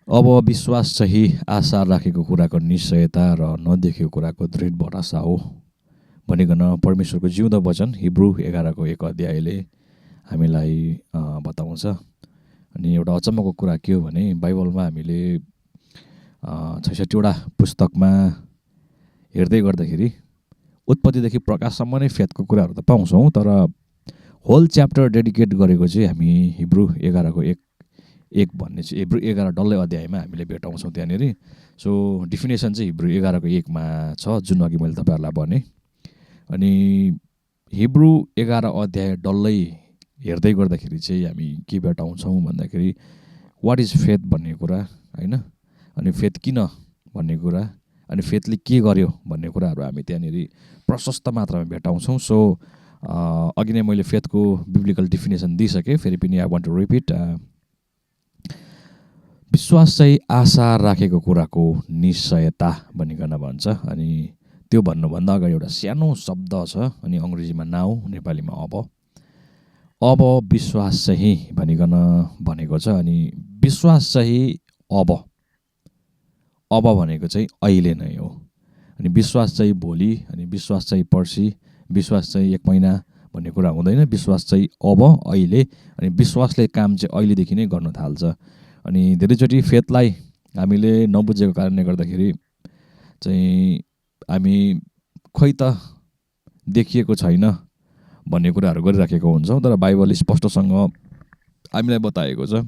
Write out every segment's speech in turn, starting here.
अब विश्वास चाहिँ आशा राखेको कुराको निश्चयता र नदेखेको कुराको दृढ भरोसा हो भनिकन परमेश्वरको जिउँदो वचन हिब्रू 11को 1 अध्यायले हामीलाई बताउँछ। अनि एउटा अचम्मको कुरा के हो भने बाइबलमा हामीले 66वटा पुस्तकमा हेर्दै गर्दाखेरि उत्पत्तिदेखि प्रकाशसम्म नै फेथको कुराहरू त पाउँछौँ, तर होल च्याप्टर डेडिकेट गरेको चाहिँ हामी हिब्रू 11को 1 भन्ने चाहिँ हिब्रू 11 डल्लै अध्यायमा हामीले भेटाउँछौँ त्यहाँनिर। सो डिफिनेसन चाहिँ हिब्रू 11को 1मा छ, जुन अघि मैले तपाईँहरूलाई भने। अनि हिब्रू 11 अध्याय डल्लै हेर्दै गर्दाखेरि चाहिँ हामी के भेटाउँछौँ भन्दाखेरि वाट इज फेथ भन्ने कुरा होइन, अनि फेथ किन भन्ने कुरा, अनि फेथले के गर्यो भन्ने कुराहरू हामी त्यहाँनिर प्रशस्त मात्रामा भेटाउँछौँ। सो अघि नै मैले फेथको बिब्लिकल डिफिनेसन दिइसकेँ, फेरि पनि आई वान्ट टु रिपिट। विश्वास चाहिँ आशा राखेको कुराको निश्चयता भनिकन भन्छ। अनि त्यो भन्नुभन्दा अगाडि एउटा सानो शब्द छ, अनि अङ्ग्रेजीमा नाउ, नेपालीमा अब विश्वास चाहिँ भनिकन भनेको छ। अनि विश्वास चाहिँ अब भनेको चाहिँ अहिले नै हो। अनि विश्वास चाहिँ भोलि, अनि विश्वास चाहिँ पर्सि, विश्वास चाहिँ 1 महिना भन्ने कुरा हुँदैन। विश्वास चाहिँ अब अहिले, अनि विश्वासले काम चाहिँ अहिलेदेखि नै गर्न थाल्छ। अनि धेरैचोटि फेथलाई हामीले नबुझेको कारणले गर्दाखेरि चाहिँ हामी खोइ त देखिएको छैन भन्ने कुराहरू गरिराखेको हुन्छौँ, तर बाइबलले स्पष्टसँग हामीलाई बताएको छ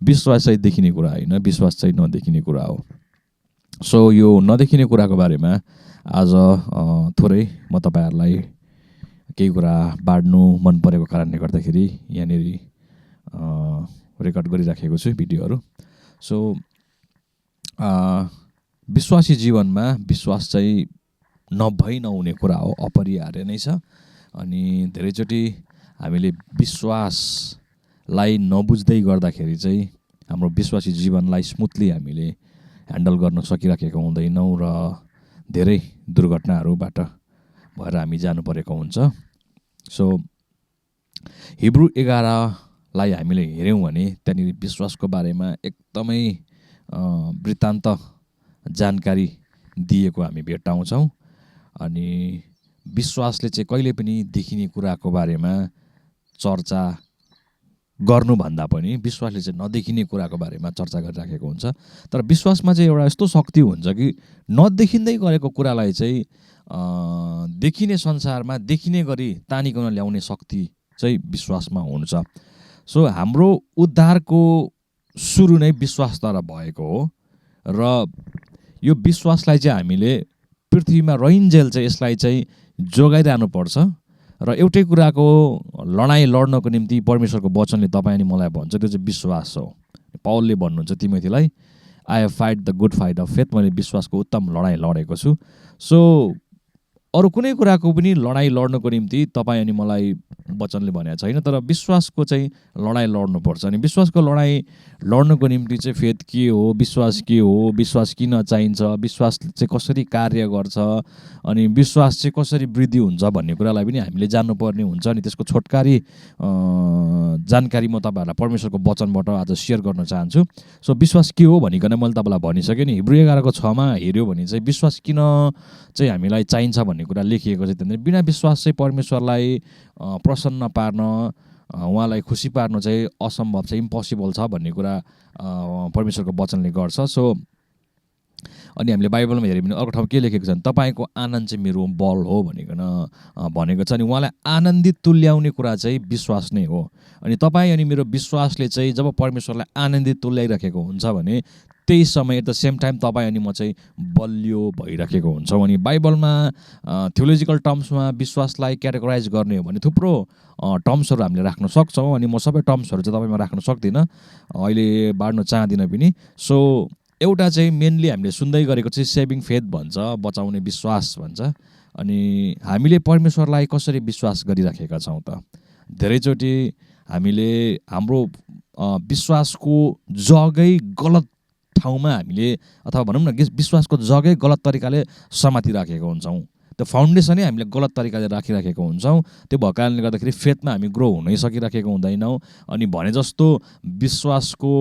विश्वास चाहिँ देखिने कुरा होइन, विश्वास चाहिँ नदेखिने कुरा हो। सो यो नदेखिने कुराको बारेमा आज थोरै म तपाईँहरूलाई केही कुरा बाँड्नु मन परेको कारणले गर्दाखेरि यहाँनिर रेकर्ड गरिराखेको छु भिडियोहरू। सो विश्वासी जीवनमा विश्वास चाहिँ नहुने कुरा हो, अपरिहार्य नै छ। अनि धेरैचोटि हामीले विश्वासलाई नबुझ्दै गर्दाखेरि चाहिँ हाम्रो विश्वासी जीवनलाई स्मुथली हामीले ह्यान्डल गर्न सकिराखेको हुँदैनौँ र धेरै दुर्घटनाहरूबाट भएर हामी जानु परेको हुन्छ। सो हिब्रू 11लाई हामीले हेऱ्यौँ भने त्यहाँनिर विश्वासको बारेमा एकदमै वृत्तान्त जानकारी दिएको हामी भेट्टाउँछौँ। अनि विश्वासले चाहिँ कहिले पनि देखिने कुराको बारेमा चर्चा गर्नुभन्दा पनि विश्वासले चाहिँ नदेखिने कुराको बारेमा चर्चा गरिराखेको हुन्छ। तर विश्वासमा चाहिँ एउटा यस्तो शक्ति हुन्छ कि नदेखिँदै गरेको कुरालाई चाहिँ देखिने संसारमा देखिने गरी तानिकन ल्याउने शक्ति चाहिँ विश्वासमा हुन्छ। सो हाम्रो उद्धारको सुरु नै विश्वासद्वारा भएको हो र यो विश्वासलाई चाहिँ हामीले पृथ्वीमा रहिन्जेल चाहिँ यसलाई चाहिँ जोगाइरहनु पर्छ। र एउटै कुराको लडाइँ लड्नको निम्ति परमेश्वरको वचनले तपाईँ अनि मलाई भन्छ, त्यो चाहिँ विश्वास हो। पौलले भन्नुहुन्छ तिमोथीलाई, I have fight the good fight of faith, मैले विश्वासको उत्तम लडाइँ लडेको छु। सो अरू कुनै कुराको पनि लडाइँ लड्नको निम्ति तपाईँ अनि मलाई वचनले भनेको छैन, तर विश्वासको चाहिँ लडाइँ लड्नुपर्छ। अनि विश्वासको लडाइँ लड्नको निम्ति चाहिँ फेथ के हो, विश्वास के हो, विश्वास किन चाहिन्छ, विश्वास चाहिँ कसरी कार्य गर्छ, अनि विश्वास चाहिँ कसरी वृद्धि हुन्छ भन्ने कुरालाई पनि हामीले जान्नुपर्ने हुन्छ। अनि त्यसको छोटकारी जानकारी म तपाईँहरूलाई परमेश्वरको वचनबाट आज सेयर गर्न चाहन्छु। सो विश्वास के हो भनिकन मैले तपाईँलाई भनिसकेँ नि। हिब्रू 11को 6मा हेऱ्यो भने चाहिँ विश्वास किन चाहिँ हामीलाई चाहिन्छ भन्ने कुरा लेखिएको छ। त्यहाँदेखि बिना विश्वास चाहिँ परमेश्वरलाई प्रसन्न पार्न, उहाँलाई खुसी पार्नु चाहिँ असम्भव छ, इम्पोसिबल छ भन्ने कुरा परमेश्वरको वचनले गर्छ। सो अनि हामीले बाइबलमा हेऱ्यौँ भने अर्को ठाउँ के लेखेको छ भने तपाईँको आनन्द चाहिँ मेरो बल हो भनिकन भनेको छ। अनि उहाँलाई आनन्दित तुल्याउने कुरा चाहिँ विश्वास नै हो। अनि तपाईँ अनि मेरो विश्वासले चाहिँ जब परमेश्वरलाई आनन्दित तुल्याइराखेको हुन्छ भने त्यही समय एट द सेम टाइम तपाईँ अनि म चाहिँ बलियो भइराखेको हुन्छौँ। अनि बाइबलमा थियोलोजिकल टर्म्समा विश्वासलाई क्याटेगोराइज गर्ने हो भने थुप्रो टर्म्सहरू हामीले राख्न सक्छौँ। अनि म सबै टर्म्सहरू चाहिँ तपाईँमा राख्न सक्दिनँ, अहिले बाँड्न चाहदिनँ पनि। सो एउटा चाहिँ मेनली हामीले सुन्दै गरेको चाहिँ सेभिङ फेथ भन्छ, बचाउने विश्वास भन्छ। अनि हामीले परमेश्वरलाई कसरी विश्वास गरिराखेका छौँ त? धेरैचोटि हामीले हाम्रो विश्वासको जगै गलत ठाउँमा हामीले, अथवा भनौँ न विश्वासको जगै गलत तरिकाले समातिराखेको हुन्छौँ। त्यो फाउन्डेसनै हामीले गलत तरिकाले राखिराखेको हुन्छौँ। त्यो भएको कारणले गर्दाखेरि फेथमा हामी ग्रो हुनै सकिराखेको हुँदैनौँ। अनि भने जस्तो विश्वासको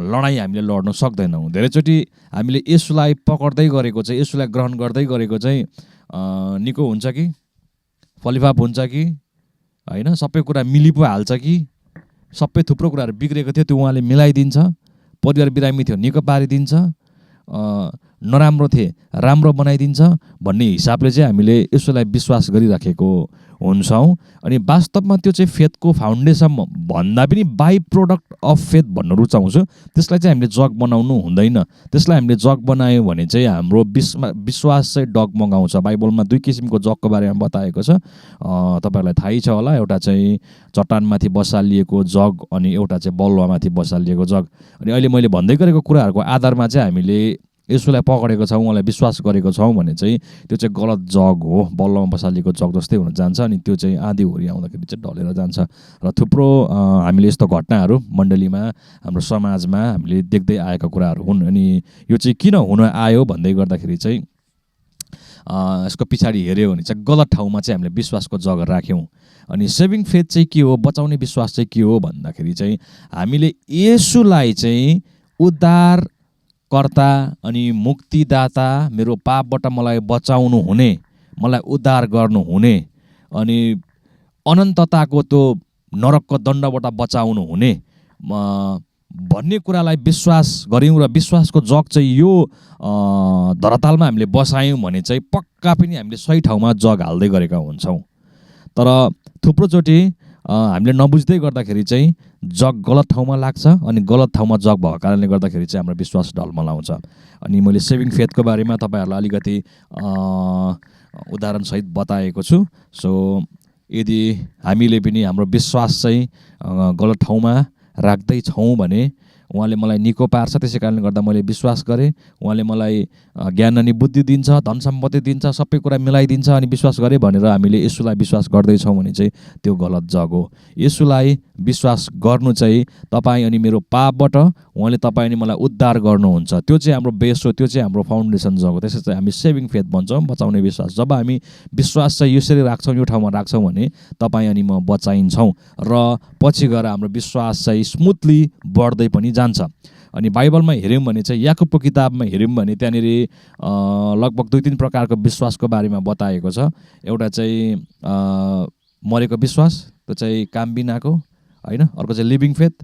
लडाइँ हामीले लड्न सक्दैनौँ। धेरैचोटि हामीले यसुलाई पकड्दै गरेको चाहिँ, यसुलाई ग्रहण गर्दै गरेको चाहिँ निको हुन्छ कि, फलिफाप हुन्छ कि होइन, सबै कुरा मिली पो हाल्छ कि, सबै थुप्रो कुराहरू बिग्रेको थियो त्यो उहाँले मिलाइदिन्छ, परिवार बिरामी थियो निको पारिदिन्छ, नराम्रो थिए राम्रो बनाइदिन्छ भन्ने हिसाबले चाहिँ हामीले यसोलाई विश्वास गरिराखेको हुन्छौँ। अनि वास्तवमा त्यो चाहिँ फेथको फाउन्डेसन भन्दा पनि बाई प्रोडक्ट अफ फेथ भन्न रुचाउँछु। त्यसलाई चाहिँ हामीले जग बनाउनु हुँदैन। त्यसलाई हामीले जग बनायौँ भने चाहिँ हाम्रो विश्वास चाहिँ डगमगाउँछ। बाइबलमा 2 किसिमको जगको बारेमा बताएको छ, तपाईँहरूलाई थाहै छ होला। एउटा चाहिँ चट्टानमाथि बसालिएको जग अनि एउटा चाहिँ बलुवामाथि बसालिएको जग। अनि अहिले मैले भन्दै गरेको कुराहरूको आधारमा चाहिँ हामीले यसुलाई पकडेको छौँ, उहाँलाई विश्वास गरेको छौँ भने चाहिँ त्यो चाहिँ गलत जग हो, बल्लमा बसालिएको जग जस्तै हुन जान्छ। अनि त्यो चाहिँ आँधी हुरी आउँदाखेरि चाहिँ ढलेर जान्छ। र थुप्रो हामीले यस्तो घटनाहरू मण्डलीमा, हाम्रो समाजमा हामीले देख्दै आएका कुराहरू हुन्। अनि यो चाहिँ किन हुन आयो भन्दै गर्दाखेरि चाहिँ यसको पछाडि हेऱ्यो भने चाहिँ गलत ठाउँमा चाहिँ हामीले विश्वासको जग राख्यौँ। अनि सेभिङ फेथ चाहिँ के हो, बचाउने विश्वास चाहिँ के हो भन्दाखेरि चाहिँ हामीले यसुलाई चाहिँ उद्धार कर्ता अनि मुक्तिदाता, मेरो पापबाट मलाई बचाउनु हुने, मलाई उद्धार गर्नु हुने अनि अनन्तताको त्यो नरकको दण्डबाट बचाउनु हुने भन्ने कुरालाई विश्वास गऱ्यौँ। र विश्वासको जग चाहिँ यो धरातलमा हामीले बसायौँ भने चाहिँ पक्का पनि हामीले सही ठाउँमा जग हाल्दै गरेका हुन्छौँ। तर थुप्रोचोटि हामीले नबुझ्दै गर्दाखेरि चाहिँ जग गलत ठाउँमा लाग्छ अनि गलत ठाउँमा जग भएको कारणले गर्दाखेरि चाहिँ हाम्रो विश्वास ढलमलाउँछ। अनि मैले सेभिङ फेथको बारेमा तपाईँहरूलाई अलिकति उदाहरणसहित बताएको छु। सो यदि हामीले पनि हाम्रो विश्वास चाहिँ गलत ठाउँमा राख्दैछौँ भने उहाँले मलाई निको पार्छ, त्यसै कारणले गर्दा मैले विश्वास गरेँ। उहाँले मलाई ज्ञान अनि बुद्धि दिन्छ, धन सम्पत्ति दिन्छ, सबै कुरा मिलाइदिन्छ अनि विश्वास गरेँ भनेर हामीले यसुलाई विश्वास गर्दैछौँ भने चाहिँ त्यो गलत जग हो। यसुलाई विश्वास गर्नु चाहिँ तपाईँ अनि मेरो पापबाट उहाँले तपाईँ अनि मलाई उद्धार गर्नुहुन्छ, त्यो चाहिँ हाम्रो बेस हो, त्यो चाहिँ हाम्रो फाउन्डेसन जग हो। त्यसै चाहिँ हामी सेभिङ फेथ भन्छौँ, बचाउने विश्वास। जब हामी विश्वास चाहिँ यसरी राख्छौँ, यो ठाउँमा राख्छौँ भने तपाईँ अनि म बचाइन्छौँ र पछि गएर हाम्रो विश्वास चाहिँ स्मुथली बढ्दै पनि जान्छ। अनि बाइबलमा हेऱ्यौँ भने चाहिँ याकुबको किताबमा हेऱ्यौँ भने त्यहाँनिर लगभग 2-3 प्रकारको विश्वासको बारेमा बताएको छ। एउटा चाहिँ मरेको विश्वास, त्यो चाहिँ काम बिनाको होइन। अर्को चाहिँ लिभिङ फेथ,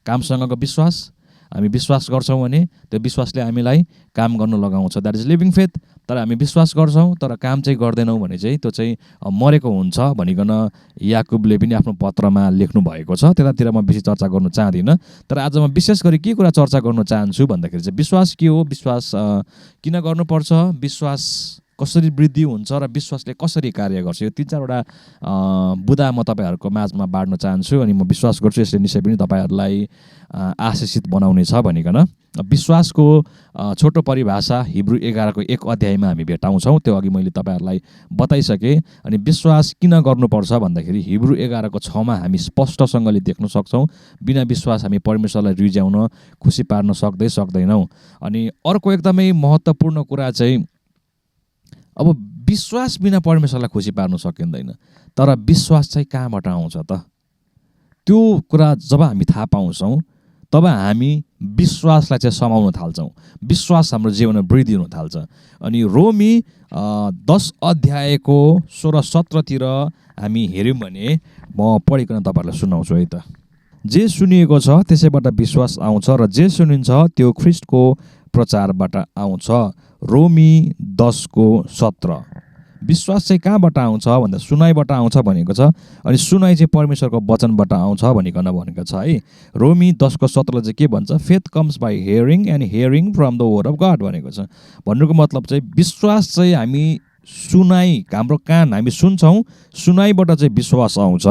कामसँगको विश्वास। हामी विश्वास गर्छौँ भने त्यो विश्वासले हामीलाई काम गर्न लगाउँछ, द्याट इज लिभिङ फेथ। तर हामी विश्वास गर्छौँ तर काम चाहिँ गर्दैनौँ भने चाहिँ त्यो चाहिँ मरेको हुन्छ भनिकन याकुबले पनि आफ्नो पत्रमा लेख्नु भएको छ। त्यतातिर म बेसी चर्चा गर्नु चाहदिनँ। तर आज म विशेष गरी के कुरा चर्चा गर्न चाहन्छु भन्दाखेरि चाहिँ विश्वास के हो, विश्वास किन गर्नुपर्छ, विश्वास कसरी वृद्धि हुन्छ र विश्वासले कसरी कार्य गर्छ, यो 3-4वटा बुदा म तपाईँहरूको माझमा बाँड्न चाहन्छु। अनि म विश्वास गर्छु यसले निश्चय पनि तपाईँहरूलाई आशिषित बनाउने छ भनिकन। विश्वासको छोटो परिभाषा हिब्रू 11को 1 अध्यायमा हामी भेटाउँछौँ, त्यो अघि मैले तपाईँहरूलाई बताइसकेँ। अनि विश्वास किन गर्नुपर्छ भन्दाखेरि हिब्रू 11को 6मा हामी स्पष्टसँगले देख्न सक्छौँ, बिना विश्वास हामी परमेश्वरलाई रिझाउन, खुसी पार्न सक्दैनौँ। अनि अर्को एकदमै महत्त्वपूर्ण कुरा चाहिँ अब विश्वास बिना परमेश्वरलाई खुसी पार्न सकिँदैन। तर विश्वास चाहिँ कहाँबाट आउँछ त? त्यो कुरा जब हामी थाहा पाउँछौँ तब हामी विश्वासलाई चाहिँ समाउन थाल्छौँ, विश्वास हाम्रो जीवनमा वृद्धि हुन थाल्छ। अनि रोमी 10 अध्यायको 16-17तिर हामी हेऱ्यौँ भने म पढिकन तपाईँहरूलाई सुनाउँछु है त। जे सुनिएको छ त्यसैबाट विश्वास आउँछ र जे सुनिन्छ त्यो ख्रिस्टको प्रचारबाट आउँछ। रोमी 10:17। विश्वास चाहिँ कहाँबाट आउँछ भन्दा सुनाइबाट आउँछ भनेको छ। अनि सुनाइ चाहिँ परमेश्वरको वचनबाट आउँछ भनिकन भनेको छ है। रोमी 10:17 चाहिँ के भन्छ, faith comes by hearing and hearing from the word of God भनेको छ। भन्नुको मतलब चाहिँ विश्वास चाहिँ हामी सुनाइ, हाम्रो कान हामी सुन्छौँ, सुनाइबाट चाहिँ विश्वास आउँछ।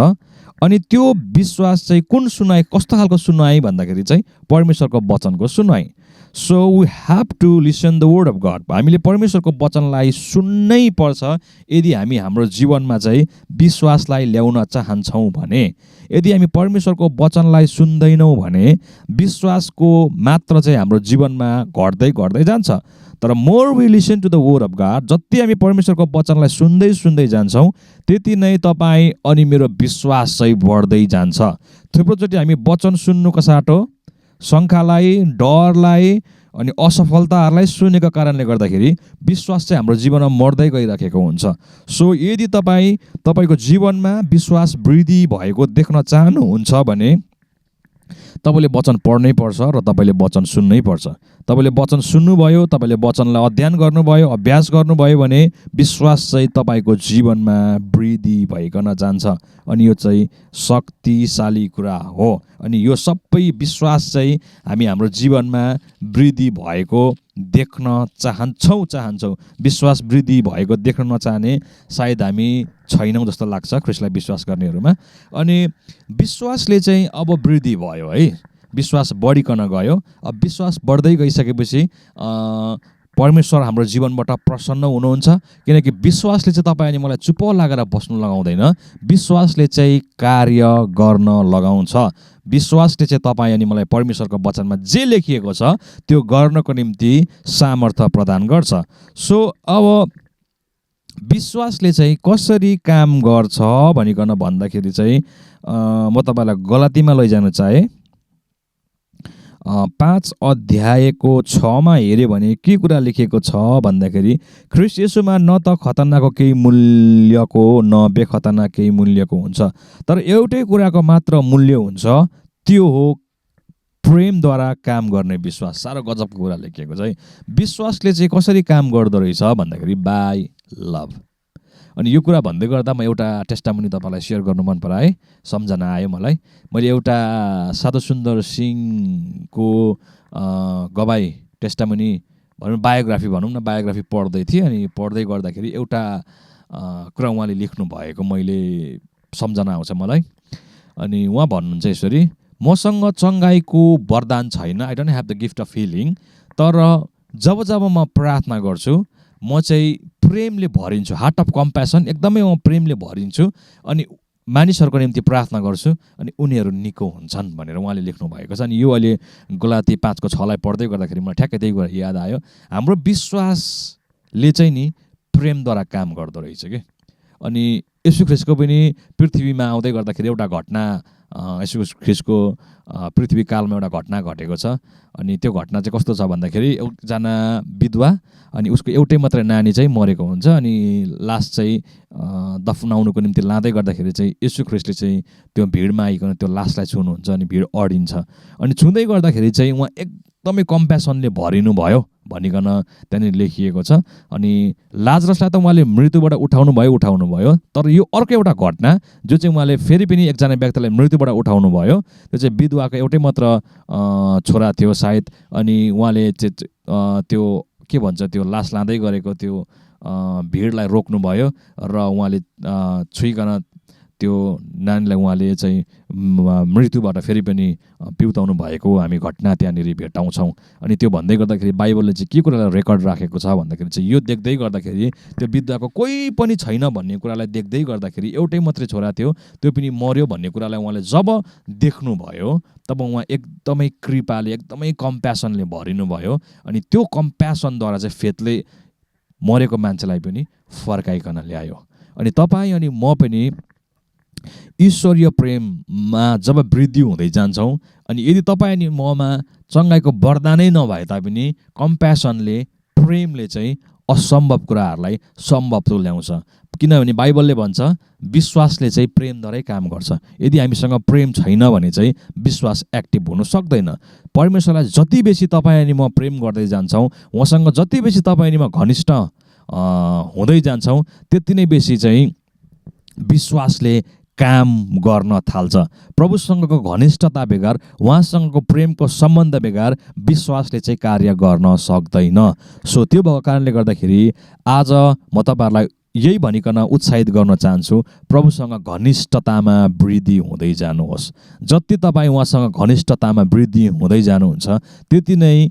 अनि त्यो विश्वास चाहिँ कुन सुनाइ, कस्तो खालको सुनाइ भन्दाखेरि चाहिँ परमेश्वरको वचनको सुनाइ। So we have to listen the word of God. हामीले परमेश्वरको वचनलाई सुन्नै पर्छ यदि हामी हाम्रो जीवनमा चाहिँ विश्वासलाई ल्याउन चाहन्छौँ भने। यदि हामी परमेश्वरको वचनलाई सुन्दैनौँ भने विश्वासको मात्र चाहिँ हाम्रो जीवनमा घट्दै घट्दै जान्छ। तर more we listen to the word of God, जति हामी परमेश्वरको वचनलाई सुन्दै सुन्दै जान्छौँ त्यति नै तपाईँ अनि मेरो विश्वास चाहिँ बढ्दै जान्छ। थुप्रोचोटि हामी वचन सुन्नुको साटो शङ्कालाई, डरलाई अनि असफलताहरूलाई सुनेको कारणले गर्दाखेरि विश्वास चाहिँ हाम्रो जीवनमा मर्दै गइरहेको हुन्छ। सो यदि तपाईँको जीवनमा विश्वास वृद्धि भएको देख्न चाहनुहुन्छ भने तपाईँले वचन पढ्नै पर्छ र तपाईँले वचन सुन्नै पर्छ। तपाईँले वचन सुन्नुभयो, तपाईँले वचनलाई अध्ययन गर्नुभयो, अभ्यास गर्नुभयो भने विश्वास चाहिँ तपाईँको जीवनमा वृद्धि भइकन जान्छ अनि यो चाहिँ शक्तिशाली कुरा हो। अनि यो सबै विश्वास चाहिँ हामी हाम्रो जीवनमा वृद्धि भएको देख्न चाहन्छौँ। विश्वास वृद्धि भएको देख्न नचाहने सायद हामी छैनौँ जस्तो लाग्छ ख्रिस्टलाई विश्वास गर्नेहरूमा। अनि विश्वासले चाहिँ अब वृद्धि भयो है, विश्वास बढिकन गयो। अब विश्वास बढ्दै गइसकेपछि परमेश्वर हाम्रो जीवनबाट प्रसन्न हुनुहुन्छ, किनकि विश्वासले चाहिँ तपाईँ अनि मलाई चुप लागेर बस्नु लगाउँदैन, विश्वासले चाहिँ कार्य गर्न लगाउँछ। विश्वासले चाहिँ तपाईँ अनि मलाई परमेश्वरको वचनमा जे लेखिएको छ त्यो गर्नको निम्ति सामर्थ्य प्रदान गर्छ। सो अब विश्वासले चाहिँ कसरी काम गर्छ भनिकन भन्दाखेरि चाहिँ म तपाईँलाई गलातीमा लैजान चाहे 5 अध्यायको 6मा हेऱ्यो भने के कुरा लेखेको छ भन्दाखेरि ख्रिस्ट येशूमा न त खतनाको केही मूल्यको न बेखतना केही मूल्यको हुन्छ, तर एउटै कुराको मात्र मूल्य हुन्छ, त्यो हो प्रेमद्वारा काम गर्ने विश्वास। साह्रो गजबको कुरा लेखिएको छ है। विश्वासले चाहिँ कसरी काम गर्दो रहेछ भन्दाखेरि बाई लभ। अनि यो कुरा भन्दै गर्दा म एउटा टेस्टामनी तपाईँलाई सेयर गर्नु मन पराए, सम्झना आयो मलाई। मैले एउटा साधु सुन्दर सिंहको गवाई टेस्टामनी भनौँ, बायोग्राफी पढ्दै थिएँ। अनि पढ्दै गर्दाखेरि एउटा कुरा उहाँले लेख्नु भएको मैले सम्झना आउँछ मलाई। अनि उहाँ भन्नुहुन्छ यसरी, मसँग चङ्गाइको वरदान छैन, I don't have the gift of healing, तर जब म प्रार्थना गर्छु म चाहिँ प्रेमले भरिन्छु, हार्ट अफ कम्प्यासन, एकदमै म प्रेमले भरिन्छु अनि मानिसहरूको निम्ति प्रार्थना गर्छु अनि उनीहरू निको हुन्छन् भनेर उहाँले लेख्नु भएको छ। अनि यो अहिले गलाती 5:6 पढ्दै गर्दाखेरि मलाई ठ्याक्कै त्यही कुरा याद आयो। हाम्रो विश्वासले चाहिँ नि प्रेमद्वारा काम गर्दो रहेछ कि। अनि येशू ख्रिस्टको पनि पृथ्वीमा आउँदै गर्दाखेरि एउटा घटना, येशू ख्रिस्टको पृथ्वी कालमा एउटा घटना घटेको छ। अनि त्यो घटना चाहिँ कस्तो छ भन्दाखेरि एकजना विधवा अनि उसको एउटै मात्रै नानी चाहिँ मरेको हुन्छ। अनि लास चाहिँ दफनाउनुको निम्ति लाँदै गर्दाखेरि चाहिँ येशू ख्रिस्टले चाहिँ त्यो भिडमा आइकन त्यो लासलाई छुनुहुन्छ अनि भिड अडिन्छ। अनि छुँदै गर्दाखेरि चाहिँ उहाँ एकदमै कम्प्यासनले भरिनु भयो भनिकन त्यहाँनिर लेखिएको छ। अनि लाजरसलाई त उहाँले मृत्युबाट उठाउनु भयो, तर यो अर्को एउटा घटना जो चाहिँ उहाँले फेरि पनि एकजना व्यक्तिलाई मृत्युबाट उठाउनु भयो। त्यो चाहिँ विधवाको एउटै मात्र छोरा थियो सायद। अनि उहाँले त्यो के भन्छ त्यो लास लाँदै गरेको त्यो भिडलाई रोक्नुभयो र उहाँले छुइकन त्यो नानीलाई उहाँले चाहिँ मृत्युबाट फेरि पनि पिउताउनु भएको हामी घटना त्यहाँनिर भेटाउँछौँ। अनि त्यो भन्दै गर्दाखेरि बाइबलले चाहिँ के कुरालाई रेकर्ड राखेको छ भन्दाखेरि चाहिँ यो देख्दै गर्दाखेरि त्यो विधवाको कोही पनि छैन भन्ने कुरालाई देख्दै गर्दाखेरि एउटै मात्रै छोरा थियो, त्यो पनि मर्यो भन्ने कुरालाई उहाँले जब देख्नुभयो तब उहाँ एकदमै कृपाले एकदमै कम्प्यासनले भरिनुभयो। अनि त्यो कम्प्यासनद्वारा चाहिँ फेथले मरेको मान्छेलाई पनि फर्काइकन ल्यायो। अनि तपाईँ अनि म पनि ईश्वरीय प्रेममा जब वृद्धि हुँदै जान्छौँ अनि यदि तपाईँ अनि ममा चङ्गाइको वरदानै नभए तापनि कम्प्यासनले, प्रेमले चाहिँ असम्भव कुराहरूलाई सम्भव तुल्याउँछ। किनभने बाइबलले भन्छ विश्वासले चाहिँ प्रेमद्वारै काम गर्छ। यदि हामीसँग प्रेम छैन भने चाहिँ विश्वास एक्टिभ हुन सक्दैन। परमेश्वरलाई जति बेसी तपाईँ अनि म प्रेम गर्दै जान्छौँ, उहाँसँग जति बेसी तपाईँ अनि म घनिष्ठ हुँदै जान्छौँ, त्यति नै बेसी चाहिँ विश्वासले काम गर्न थाल्छ। प्रभुसँगको घनिष्ठता बेगर, उहाँसँगको प्रेमको सम्बन्ध बेगर विश्वासले चाहिँ कार्य गर्न सक्दैन। सो त्यो भएको कारणले गर्दाखेरि आज म तपाईँहरूलाई यही भनिकन उत्साहित गर्न चाहन्छु, प्रभुसँग घनिष्ठतामा वृद्धि हुँदै जानुहोस्। जति तपाईँ उहाँसँग घनिष्ठतामा वृद्धि हुँदै जानुहुन्छ त्यति नै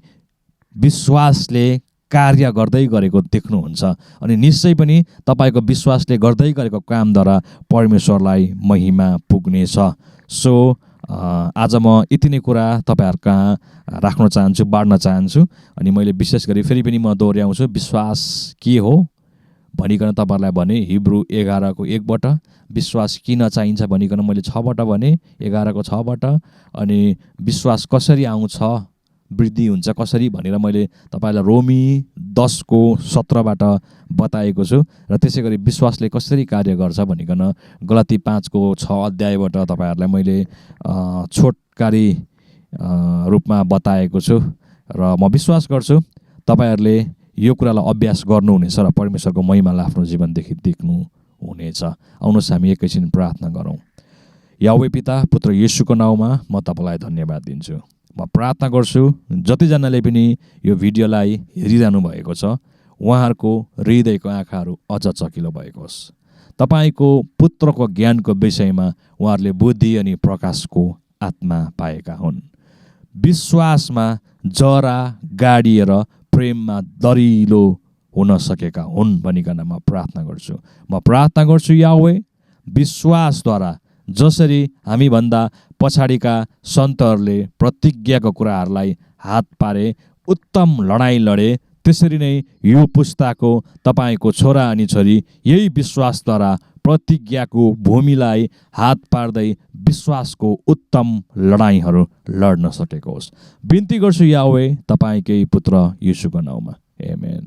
विश्वासले कार्य गर्दै गरेको देख्नुहुन्छ अनि निश्चय पनि तपाईको विश्वासले गर्दै गरेको कामद्वारा परमेश्वरलाई महिमा पुग्नेछ। सो आज म यति नै कुरा तपाईहरु कहाँ राख्न चाहन्छु, बाँड्न चाहन्छु। अनि मैले विशेष गरी फेरि पनि म दोहोर्याउँछु, विश्वास के हो भनिकन तपाईहरुलाई भने हिब्रू 11 को 1 बाट, विश्वास किन चाहिन्छ भनिकन मैले 6 बाट भने, 11 को 6 बाट, अनि विश्वास कसरी आउँछ, वृद्धि हुन्छ कसरी भनेर मैले तपाईलाई रोमी 10 को 17 बाट बताएको छु। र त्यसैगरी विश्वासले कसरी कार्य गर्छ भनिकन गलाती 5 को 6 अध्यायबाट तपाईहरुलाई मैले छोटकारी रूपमा बताएको छु। र म विश्वास गर्छु तपाईहरुले यो कुरालाई अभ्यास गर्नुहुनेछ र परमेश्वरको महिमालाई आफ्नो जीवनदेखि देख्नु हुनेछ। आउनुहोस् हामी एकैछिन प्रार्थना गरौँ। याहवे पिता, पुत्र येशूको नाउँमा म तपाईलाई धन्यवाद दिन्छु। म प्रार्थना गर्छु जतिजनाले पनि यो भिडियोलाई हेरिरहनु भएको छ उहाँहरूको हृदयको आँखाहरू अझ चकिलो भएको होस्। तपाईको पुत्रको ज्ञानको विषयमा उहाँहरूले बुद्धि अनि प्रकाशको आत्मा पाएका हुन्। विश्वासमा जरा गाडिएर प्रेममा दरिलो हुन सकेका हुन् भनिकन म प्रार्थना गर्छु। म प्रार्थना गर्छु याहवे, विश्वासद्वारा जसरी हामी भन्दा पछाडिका सन्तहरूले प्रतिज्ञाको कुराहरूलाई हात पारे, उत्तम लडाईँ लडे, त्यसरी नै यो पुस्ताको तपाईको छोरा अनि छोरी यही विश्वासद्वारा प्रतिज्ञाको भूमिलाई हात पार्दै विश्वासको उत्तम लडाईँहरू लड्न सकेको होस्। बिन्ती गर्छु याहवे तपाईकै पुत्र येशूको नाउँमा, आमेन।